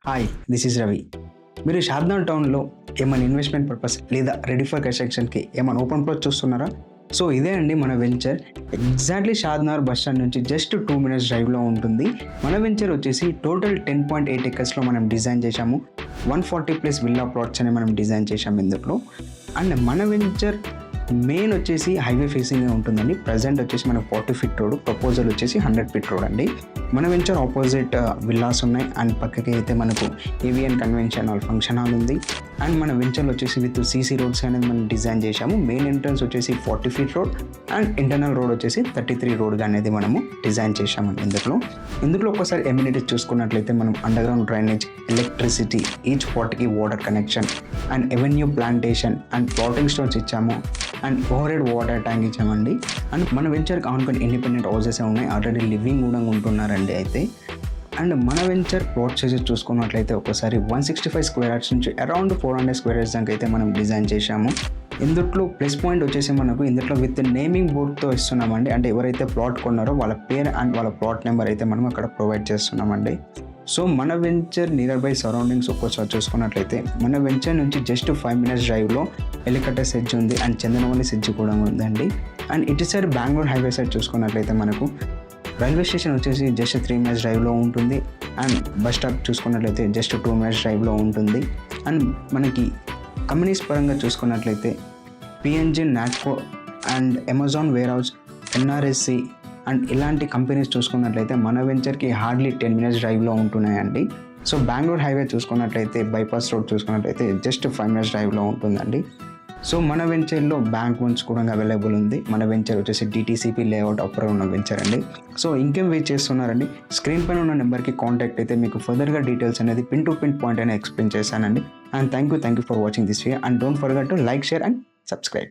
Hi, this is Ravi. మీరు షాద్నగర్ టౌన్లో ఏమైనా ఇన్వెస్ట్మెంట్ పర్పస్ లేదా రెడీ ఫర్ కన్స్ట్రక్షన్కి ఏమైనా ఓపెన్ ప్లాట్ చూస్తున్నారా? సో ఇదే అండి మన venture. Exactly Shadnagar bus stand నుంచి జస్ట్ 2 minutes డ్రైవ్లో ఉంటుంది. మన వెంచర్ వచ్చేసి టోటల్ 10.8 acresలో మనం డిజైన్ చేశాము. 140+ విల్లా ప్లాట్స్ అని మనం డిజైన్ చేశాము ఇందులో. అండ్ మన వెంచర్ మెయిన్ వచ్చేసి హైవే ఫేసింగ్ ఉంటుందండి. ప్రజెంట్ వచ్చేసి మనకు 40 feet రోడ్, ప్రపోజల్ వచ్చేసి 100 feet రోడ్ అండి. మన వెంచర్ ఆపోజిట్ విల్లాస్ ఉన్నాయి అండ్ పక్కకి అయితే మనకు AVN convention hall function hall ఉంది. అండ్ మన వెంచర్లో వచ్చేసి విత్ సీసీ రోడ్స్ అనేది మనం డిజైన్ చేశాము. మెయిన్ ఎంట్రన్స్ వచ్చేసి 40 feet road and internal road వచ్చేసి 33 రోడ్గా అనేది మనము డిజైన్ చేశామండి. ఇందులో ఒకసారి ఎమ్యూనిటీస్ చూసుకున్నట్లయితే మనం అండర్గ్రౌండ్ డ్రైనేజ్, ఎలక్ట్రిసిటీ, ఈచ్ పాట్కి water connection and avenue plantation and plotting stones ఇచ్చాము అండ్ ఓవర్ వాటర్ ట్యాంక్ ఇచ్చామండి. అండ్ మన వెంచర్కి ఆనుకొని ఇండిపెండెంట్ హౌసెస్ ఉన్నాయి, ఆల్రెడీ లివింగ్ కూడా ఉంటున్నారండి అయితే. అండ్ మన వెంచర్ ప్లాట్ సైజెస్ చూసుకున్నట్లయితే ఒకసారి 165 square yards నుంచి అరౌండ్ 400 square yards దాకా అయితే మనం డిజైన్ చేశాము. ఇందులో ప్లస్ పాయింట్ వచ్చేసి మనకు ఇందులో విత్ నేమింగ్ బోర్డ్తో ఇస్తున్నామండి. అంటే ఎవరైతే ప్లాట్ కొన్నారో వాళ్ళ పేరు అండ్ వాళ్ళ ప్లాట్ నెంబర్ అయితే మనం అక్కడ ప్రొవైడ్ చేస్తున్నామండి. సో మన వెంచర్ నియర్ బై సరౌండింగ్స్ ఒక్కోసారి చూసుకున్నట్లయితే మన వెంచర్ నుంచి జస్ట్ 5 minutes డ్రైవ్లో ఎలికట్ట సెడ్జ్ ఉంది అండ్ చందనవల్లి సెడ్జ్ కూడా ఉందండి. అండ్ ఇటు సైడ్ బెంగళూరు హైవే సైడ్ చూసుకున్నట్లయితే మనకు రైల్వే స్టేషన్ వచ్చేసి జస్ట్ 3 minutes డ్రైవ్లో ఉంటుంది. అండ్ బస్ స్టాప్ చూసుకున్నట్లయితే జస్ట్ 2 minutes డ్రైవ్లో ఉంటుంది. అండ్ మనకి కంపెనీస్ పరంగా చూసుకున్నట్లయితే PNG, Natco and Amazon warehouse, NRSC and ఇలాంటి కంపెనీస్ చూసుకున్నట్లయితే మన వెంచర్కి హార్డ్లీ 10 minutes డ్రైవ్లో ఉంటున్నాయండి. సో బెంగళూరు హైవే చూసుకున్నట్లయితే బైపాస్ రోడ్ చూసుకున్నట్లయితే జస్ట్ 5 minutes డ్రైవ్లో ఉంటుందండి. సో మన వెంచర్లో బ్యాంక్ లోన్స్ కూడా అవైలబుల్ ఉంది. మన వెంచర్ వచ్చేసి డిటీసీపీ లేఅవుట్ అప్రూవ్ ఉన్న వెంచర్ అండి. సో ఇంకేం వెయిట్ చేస్తున్నారండి? స్క్రీన్ పైన ఉన్న నెంబర్కి కాంటాక్ట్ అయితే మీకు ఫర్దర్గా డీటెయిల్స్ అనేది పిన్ టు పిన్ పాయింట్ అయినా ఎక్స్ప్లెయిన్ చేశానండి. And thank you for watching this video and don't forget to like, share and subscribe.